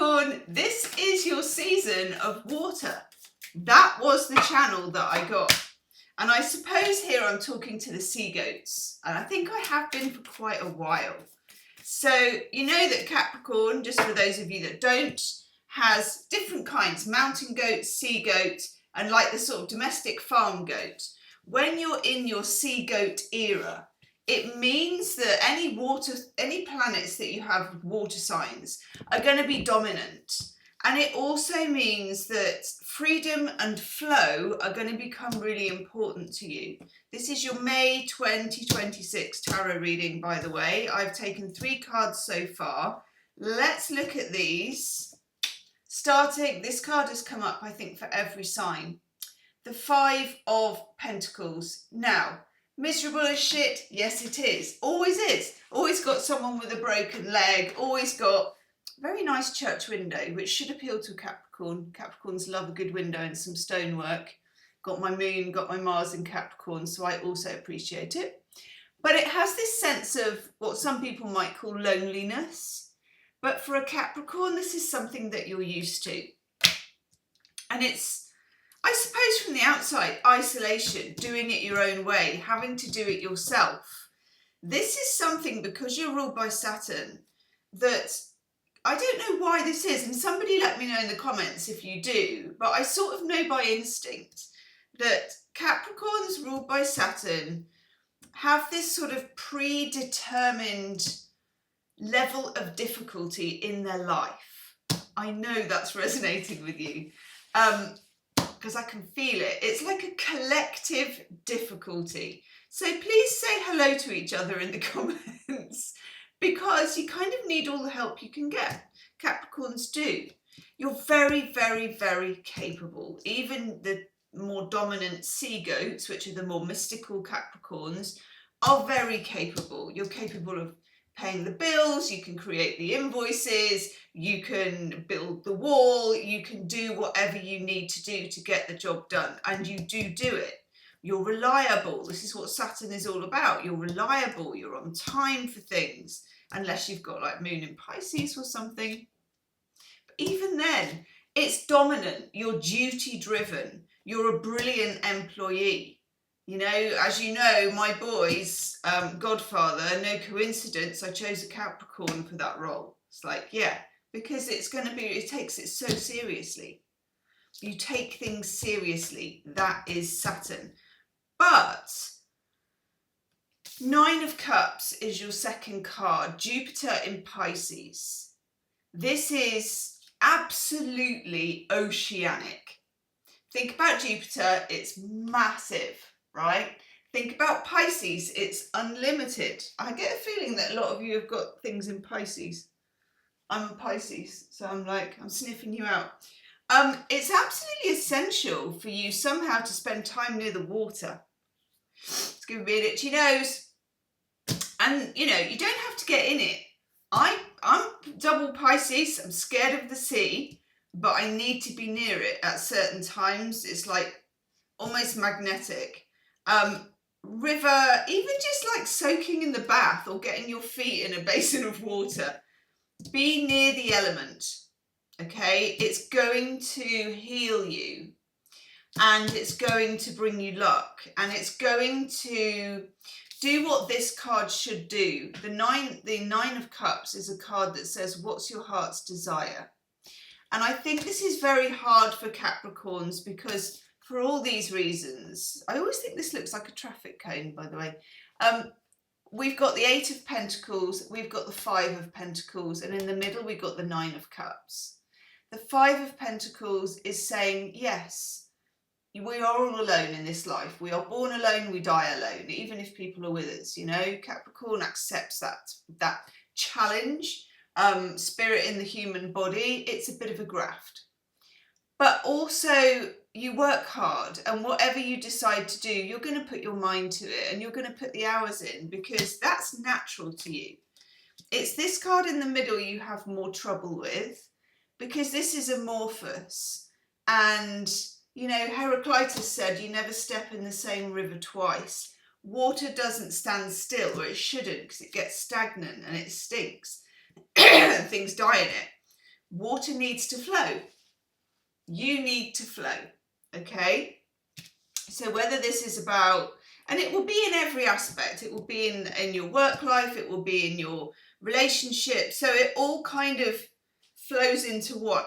Capricorn, this is your season of water. That was the channel that I got. And I suppose here I'm talking to the sea goats, and I think I have been for quite a while. So you know that Capricorn, just for those of you that don't, has different kinds: mountain goat, sea goat, and like the sort of domestic farm goat. When you're in your sea goat era, it means that any planets that you have with water signs are going to be dominant. And it also means that freedom and flow are going to become really important to you. This is your May 2026 tarot reading, by the way. I've taken 3 cards so far. Let's look at these. Starting, this card has come up, I think, for every sign. The 5 of Pentacles. Now, miserable as shit? Yes, it is. Always is. Always got someone with a broken leg. Always got a very nice church window, which should appeal to Capricorn. Capricorns love a good window and some stonework. Got my moon, got my Mars in Capricorn, so I also appreciate it. But it has this sense of what some people might call loneliness. But for a Capricorn, this is something that you're used to. And it's, I suppose from the outside, isolation, doing it your own way, having to do it yourself. This is something, because you're ruled by Saturn, that I don't know why this is, and somebody let me know in the comments if you do, but I sort of know by instinct that Capricorns ruled by Saturn have this sort of predetermined level of difficulty in their life. I know that's resonating with you. Because I can feel it. It's like a collective difficulty. So please say hello to each other in the comments, because you kind of need all the help you can get. Capricorns do. You're very, very, very capable. Even the more dominant sea goats, which are the more mystical Capricorns, are very capable. You're capable of paying the bills, you can create the invoices, you can build the wall, you can do whatever you need to do to get the job done, and you do it. You're reliable. This is what Saturn is all about. You're reliable, you're on time for things, unless you've got like moon in Pisces or something. But even then, it's dominant, you're duty driven, you're a brilliant employee. You know, as you know, my boy's godfather, no coincidence, I chose a Capricorn for that role. It's like, yeah, because it's going to be, it takes it so seriously. You take things seriously. That is Saturn. But 9 of Cups is your second card, Jupiter in Pisces. This is absolutely oceanic. Think about Jupiter, it's massive. Right? Think about Pisces, it's unlimited. I get a feeling that a lot of you have got things in Pisces. I'm a Pisces, so I'm sniffing you out. It's absolutely essential for you somehow to spend time near the water. It's giving me an itchy nose. And, you know, you don't have to get in it. I'm double Pisces, I'm scared of the sea, but I need to be near it at certain times. It's like almost magnetic. River, even just like soaking in the bath or getting your feet in a basin of water. Be near the element, okay? It's going to heal you, and it's going to bring you luck, and it's going to do what this card should do. The nine of Cups is a card that says, what's your heart's desire? And I think this is very hard for Capricorns because for all these reasons, I always think this looks like a traffic cone, by the way. We've got the 8 of Pentacles, we've got the 5 of Pentacles, and in the middle we've got the 9 of Cups. The 5 of Pentacles is saying, yes, we are all alone in this life. We are born alone, we die alone, even if people are with us, you know. Capricorn accepts that challenge, spirit in the human body. It's a bit of a graft. But also, you work hard, and whatever you decide to do, you're going to put your mind to it, and you're going to put the hours in, because that's natural to you. It's this card in the middle you have more trouble with, because this is amorphous. And, you know, Heraclitus said, you never step in the same river twice. Water doesn't stand still, or it shouldn't, because it gets stagnant and it stinks. Things die in it. water needs to flow. You need to flow, okay? So whether this is about, and it will be in every aspect, it will be in your work life, it will be in your relationship, so it all kind of flows into one,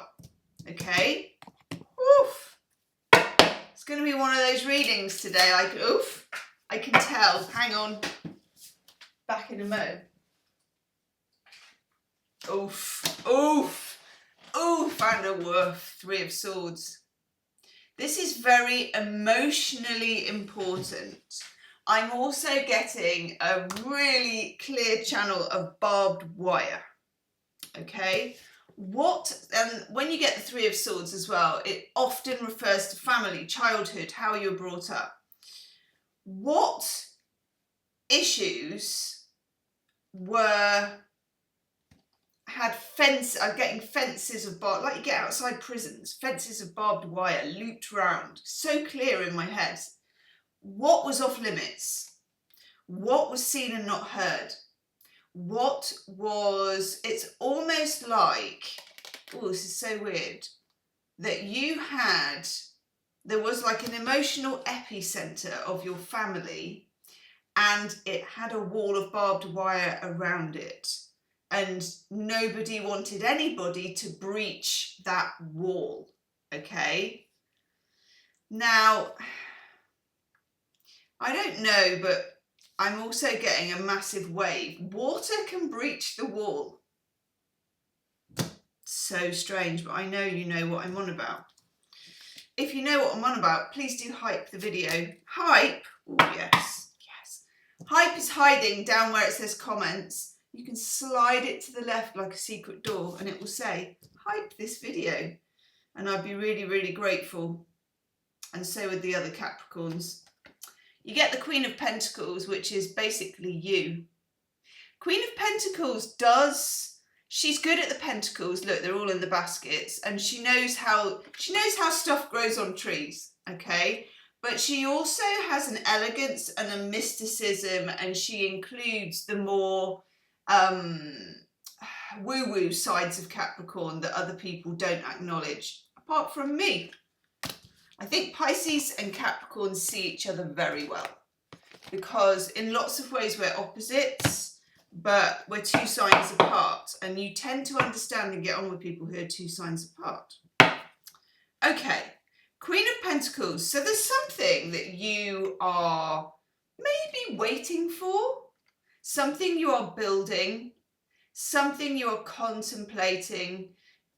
okay? Oof. It's going to be one of those readings today, like, oof, I can tell. Hang on, back in a mo. Oof, oof, oof, and a woof. Three of Swords. This is very emotionally important. I'm also getting a really clear channel of barbed wire, okay? And when you get the Three of Swords as well, it often refers to family, childhood, how you were brought up. What issues getting fences of barbed, like you get outside prisons, fences of barbed wire looped round, so clear in my head. What was off limits? What was seen and not heard? It's almost like, oh, this is so weird, that there was like an emotional epicenter of your family, and it had a wall of barbed wire around it. And nobody wanted anybody to breach that wall, okay? Now, I don't know, but I'm also getting a massive wave. Water can breach the wall. So strange, but I know you know what I'm on about. If you know what I'm on about, please do hype the video. Hype? Oh, yes, yes. Hype is hiding down where it says comments. You can slide it to the left like a secret door and it will say, hype this video. And I'd be really, really grateful. And so would the other Capricorns. You get the Queen of Pentacles, which is basically you. Queen of Pentacles she's good at the pentacles. Look, they're all in the baskets. And she knows how stuff grows on trees, okay? But she also has an elegance and a mysticism, and she includes the more woo-woo sides of Capricorn that other people don't acknowledge, apart from me. I think Pisces and Capricorn see each other very well, because in lots of ways we're opposites, but we're two signs apart, and you tend to understand and get on with people who are two signs apart. Okay, Queen of Pentacles. So there's something that you are maybe waiting for, something you are building, something you are contemplating.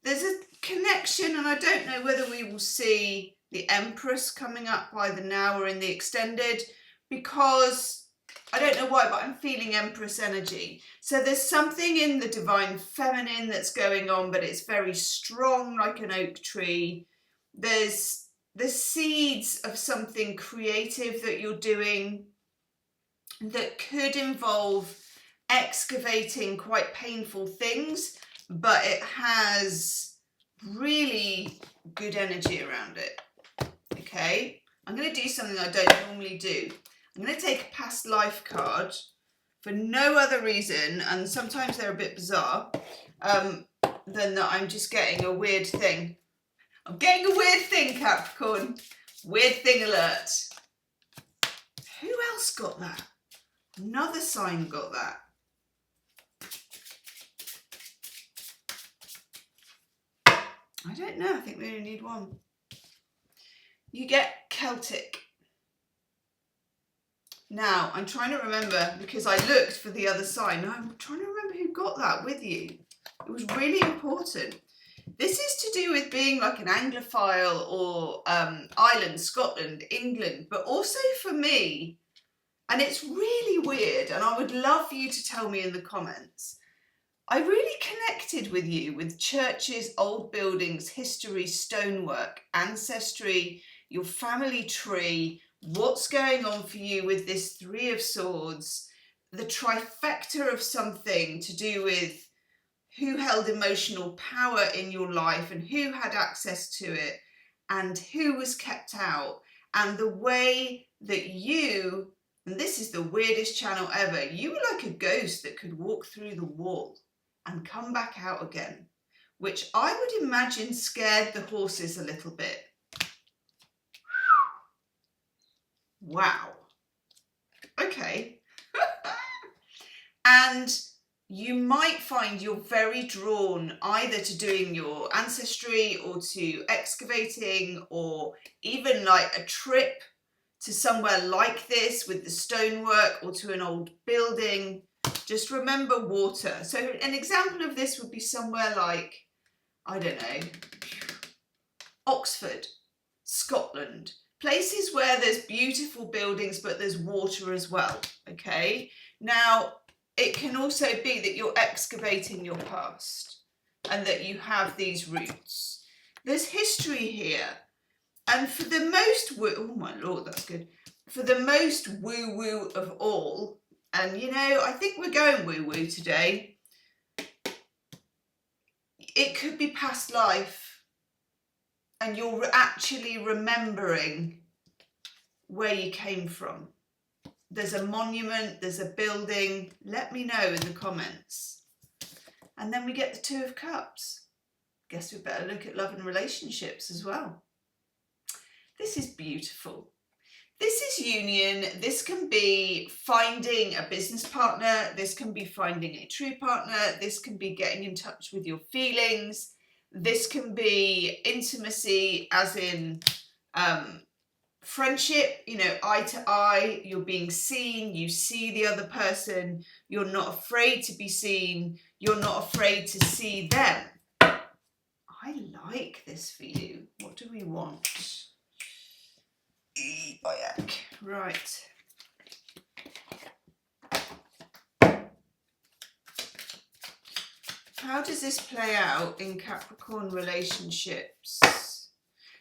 There's a connection, and I don't know whether we will see the Empress coming up either now or in the extended, because I don't know why, but I'm feeling Empress energy. So there's something in the divine feminine that's going on, but it's very strong, like an oak tree. There's the seeds of something creative that you're doing that could involve excavating quite painful things, but it has really good energy around it. Okay, I'm going to do something I don't normally do. I'm going to take a past life card for no other reason, and sometimes they're a bit bizarre, than that I'm just getting a weird thing. I'm getting a weird thing, Capricorn. Weird thing alert. Who else got that? Another sign got that. I don't know. I think we only need one. You get Celtic. Now, I'm trying to remember, because I looked for the other sign. I'm trying to remember who got that with you. It was really important. This is to do with being like an Anglophile or Ireland, Scotland, England, but also for me, and it's really weird, and I would love for you to tell me in the comments. I really connected with you with churches, old buildings, history, stonework, ancestry, your family tree, what's going on for you with this Three of Swords, the trifecta of something to do with who held emotional power in your life and who had access to it and who was kept out, and the way that you, and this is the weirdest channel ever, you were like a ghost that could walk through the wall and come back out again. which I would imagine scared the horses a little bit. Wow. Okay. And you might find you're very drawn either to doing your ancestry or to excavating, or even like a trip to somewhere like this with the stonework, or to an old building. Just remember water. So an example of this would be somewhere like, I don't know, Oxford, Scotland, places where there's beautiful buildings but there's water as well. Okay, now it can also be that you're excavating your past and that you have these roots. There's history here, and for the most oh my lord, that's good, for the most woo-woo of all, and you know, I think we're going woo-woo today, it could be past life, and you're actually remembering where you came from. There's a monument, there's a building. Let me know in the comments. And then we get the Two of Cups. Guess we better look at love and relationships as well. This is beautiful. This is union. This can be finding a business partner. This can be finding a true partner. This can be getting in touch with your feelings. This can be intimacy, as in friendship, you know, eye to eye. You're being seen. You see the other person. You're not afraid to be seen. You're not afraid to see them. I like this for you. What do we want? Right. How does this play out in Capricorn relationships?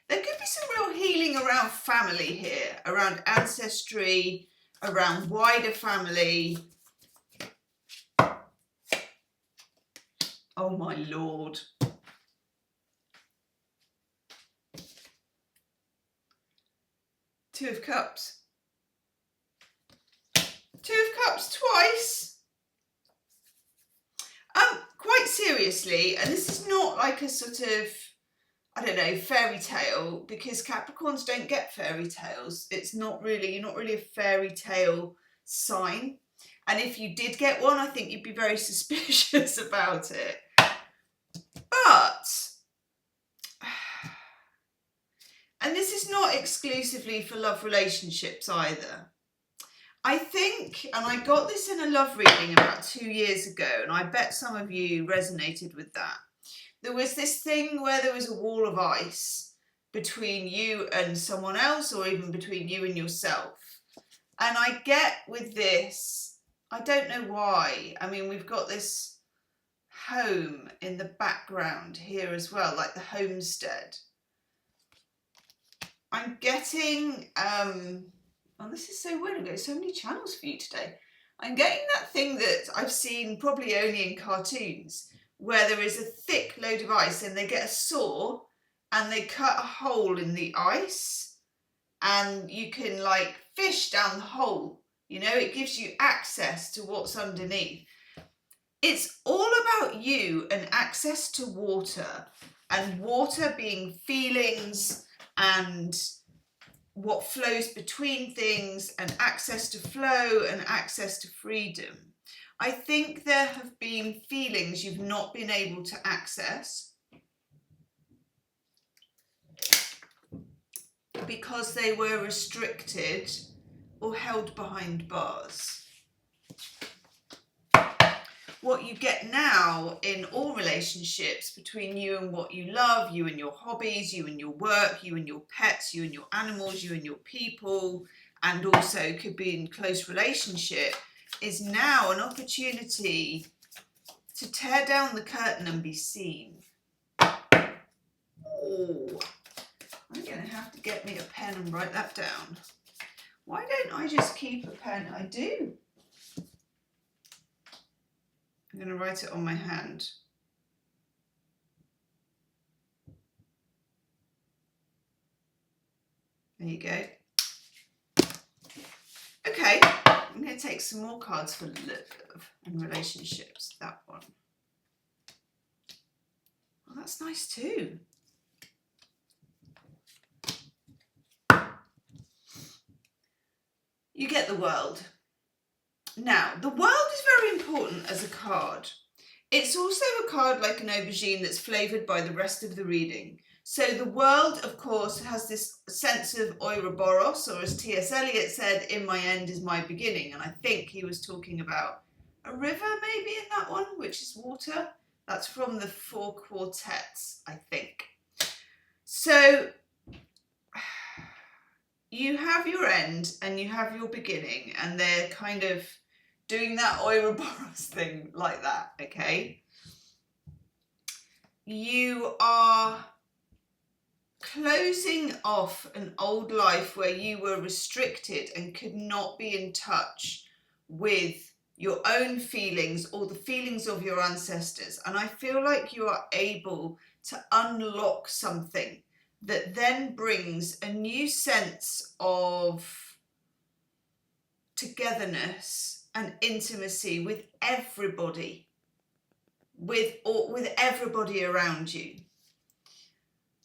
There could be some real healing around family here, around ancestry, around wider family. Oh my lord. Two of Cups. Two of Cups twice. Quite seriously, and this is not like a sort of, I don't know, fairy tale, because Capricorns don't get fairy tales. It's not really, you're not really a fairy tale sign. And if you did get one, I think you'd be very suspicious about it. But, and this is not exclusively for love relationships either. I think, and I got this in a love reading about 2 years ago, and I bet some of you resonated with that. There was this thing where there was a wall of ice between you and someone else, or even between you and yourself. And I get with this, I don't know why. I mean, we've got this home in the background here as well, like the homestead. I'm getting, oh, this is so weird. I've got so many channels for you today. I'm getting that thing that I've seen probably only in cartoons, where there is a thick load of ice and they get a saw and they cut a hole in the ice and you can like fish down the hole. You know, it gives you access to what's underneath. It's all about you and access to water, and water being feelings and what flows between things, and access to flow and access to freedom. I think there have been feelings you've not been able to access because they were restricted or held behind bars. What you get now in all relationships between you and what you love, you and your hobbies, you and your work, you and your pets, you and your animals, you and your people, and also could be in close relationship, is now an opportunity to tear down the curtain and be seen. Oh, I'm going to have to get me a pen and write that down. Why don't I just keep a pen? I do. I'm going to write it on my hand. There you go. Okay, I'm going to take some more cards for love and relationships. That one. that's nice too. You get the World. Now, the World is very important as a card. It's also a card like an aubergine that's flavoured by the rest of the reading. So the World, of course, has this sense of Ouroboros, or as T.S. Eliot said, in my end is my beginning. And I think he was talking about a river maybe in that one, which is water. That's from the 4 quartets, I think. So you have your end and you have your beginning, and they're kind of doing that Ouroboros thing like that, okay? You are closing off an old life where you were restricted and could not be in touch with your own feelings or the feelings of your ancestors. And I feel like you are able to unlock something that then brings a new sense of togetherness and intimacy with everybody, with everybody around you.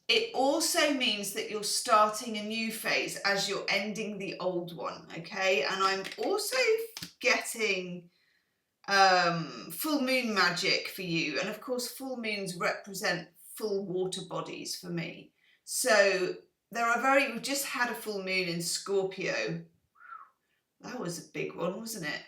It also means that you're starting a new phase as you're ending the old one, okay? And I'm also getting full moon magic for you. And of course, full moons represent full water bodies for me. So we've just had a full moon in Scorpio. That was a big one, wasn't it?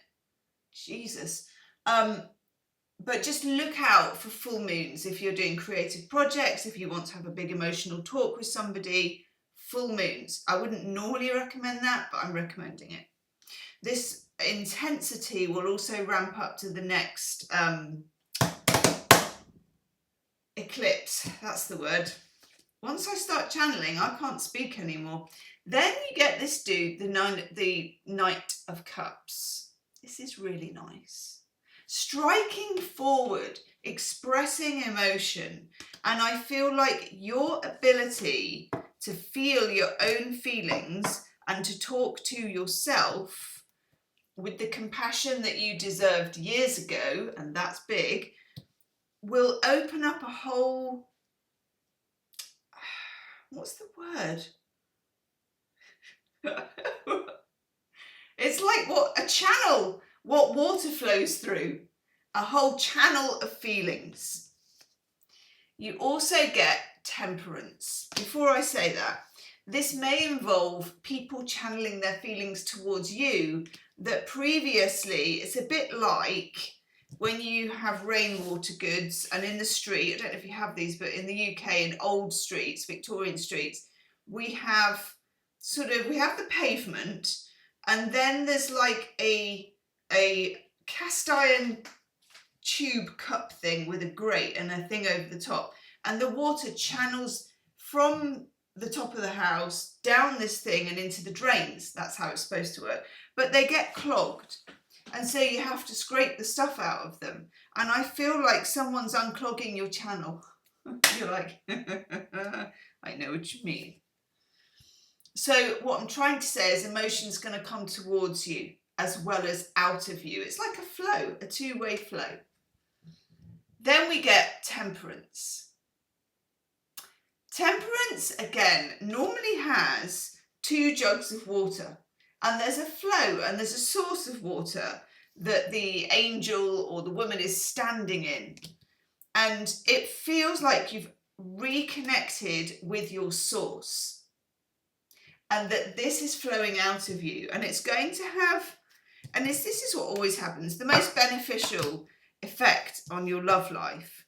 Jesus. But just look out for full moons if you're doing creative projects, if you want to have a big emotional talk with somebody. Full moons. I wouldn't normally recommend that, but I'm recommending it. This intensity will also ramp up to the next eclipse. That's the word. Once I start channeling, I can't speak anymore. Then you get this dude, the Knight of Cups. This is really nice. Striking forward, expressing emotion. And I feel like your ability to feel your own feelings and to talk to yourself with the compassion that you deserved years ago, and that's big, will open up a whole... What's the word? It's like a channel, what water flows through, a whole channel of feelings. You also get temperance. Before I say that, this may involve people channeling their feelings towards you that previously, it's a bit like when you have rainwater goods and in the street, I don't know if you have these, but in the UK, in old streets, Victorian streets, we have the pavement, and then there's like a cast iron tube cup thing with a grate and a thing over the top, and the water channels from the top of the house down this thing and into the drains. That's how it's supposed to work, but they get clogged, and so you have to scrape the stuff out of them. And I feel like someone's unclogging your channel. You're like, I know what you mean. So what I'm trying to say is emotion's going to come towards you as well as out of you. It's like a flow, a two-way flow. Then we get temperance. Temperance, again, normally has 2 jugs of water, and there's a flow and there's a source of water that the angel or the woman is standing in. And it feels like you've reconnected with your source, and that this is flowing out of you, and it's going to have, and this is what always happens, the most beneficial effect on your love life.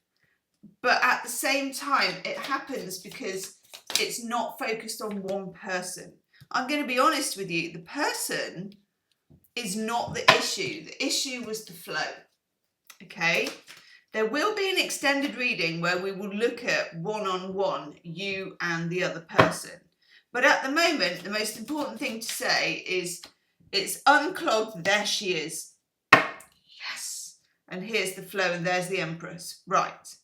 But at the same time, it happens because it's not focused on one person. I'm going to be honest with you, the person is not the issue. The issue was the flow, okay? There will be an extended reading where we will look at one-on-one, you and the other person. But at the moment, the most important thing to say is it's unclogged, there she is. Yes. And here's the flow, and there's the Empress. Right.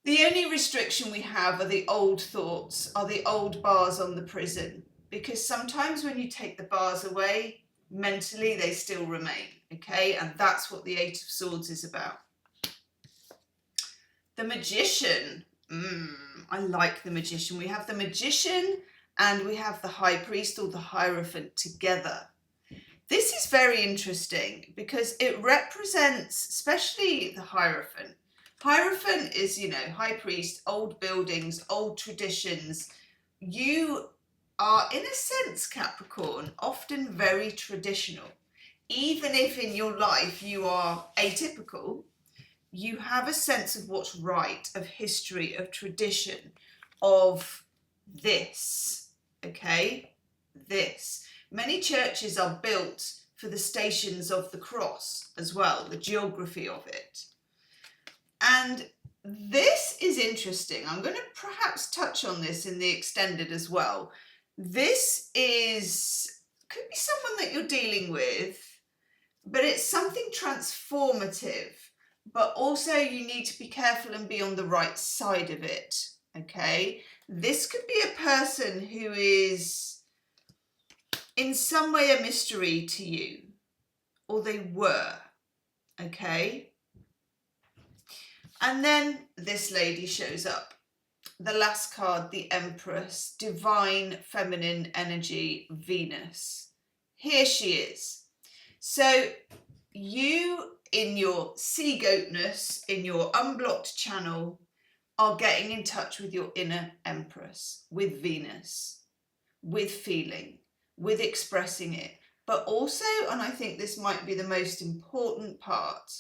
The only restriction we have are the old thoughts, are the old bars on the prison. Because sometimes when you take the bars away, mentally they still remain, okay? And that's what the 8 of Swords is about. The Magician. I like the Magician. We have the Magician and we have the High Priest or the Hierophant together. This is very interesting because it represents, especially the Hierophant. Hierophant is, you know, High Priest, old buildings, old traditions. You are, in a sense, Capricorn, often very traditional. Even if in your life you are atypical, you have a sense of what's right, of history, of tradition, of this, okay? This. Many churches are built for the stations of the cross as well, the geography of it. And this is interesting. I'm going to perhaps touch on this in the extended as well. This could be someone that you're dealing with, but it's something transformative. But also you need to be careful and be on the right side of it, okay? This could be a person who is in some way a mystery to you, or they were, okay? And then this lady shows up. The last card, the Empress, divine feminine energy, Venus. Here she is. So you, in your sea goatness, in your unblocked channel, are getting in touch with your inner Empress, with Venus, with feeling, with expressing it, but also, and I think this might be the most important part,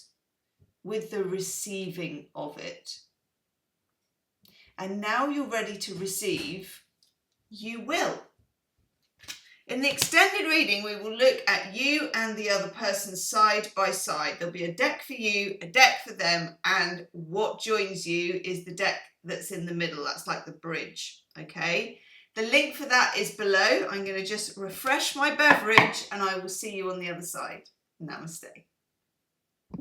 with the receiving of it. And now you're ready to receive, you will. In the extended reading, we will look at you and the other person side by side. There'll be a deck for you, a deck for them, and what joins you is the deck that's in the middle. That's like the bridge, okay? The link for that is below. I'm going to just refresh my beverage and I will see you on the other side. Namaste.